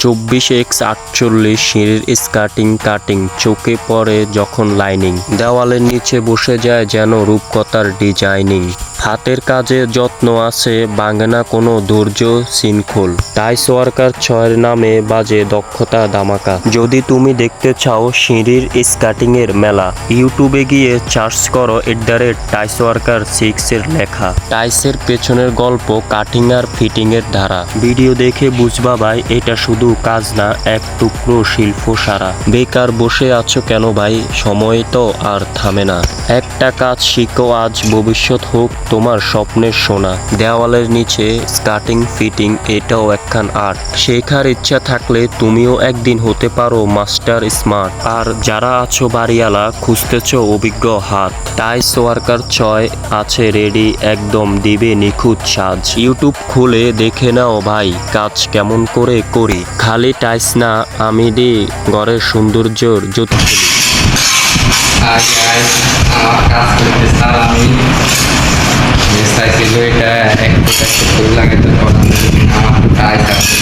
24x48 সিঁড়ির স্কার্টিং cutting চোখে পড়ে যখন লাইনিং, দেওয়ালের নিচে বসে যায় যেন রূপকথার ডিজাইনিং। হাতের কাজে যত্ন আছে, ভাঙে না কোনো ধৈর্য শৃঙ্খল। টাইস ওয়ার্কার 6 নামে বাজে দক্ষতা ধামাকা। যদি তুমি দেখতে চাও সিঁড়ির স্কার্টিং এর মেলা, ইউটিউবে গিয়ে সার্চ করো @টাইস ওয়ার্কার 6 এর লেখা। টাইসের পেছনের গল্প, কাটিং আর ফিটিং এর ধারা। ভিডিও দেখে বুঝবা ভাই, এটা শুধু কাজ না, এক টুকরো শিল্প সারা। বেকার বসে আছো কেন ভাই, সময় তো আর থামে না। একটা কাজ শিখো আজ, ভবিষ্যৎ হোক তোমার স্বপ্নের সোনা। দেওয়ালের নিচে স্কার্টিং ফিটিং, এটাও একখান আর্ট। শেখার ইচ্ছা থাকলে তুমিও একদিন হতে পারো মাস্টার স্মার্ট। আর যারা আছো বাড়িওয়ালা, খুঁজতেছ অভিজ্ঞ হাত, টাইস ওয়ার্কার 6 আছে রেডি, একদম দিবে নিখুঁত সাজ। ইউটিউব খুলে দেখে নাও ভাই, কাজ কেমন করে করি। খালি টাইস না, আমি দিই ঘরের সৌন্দর্যর জ্যোতি। হাই গাইস, আমার কাজ করতে স্যার আমি চাইছিল এটা একটু ফুল লাগে, তো আমার টাইস আছে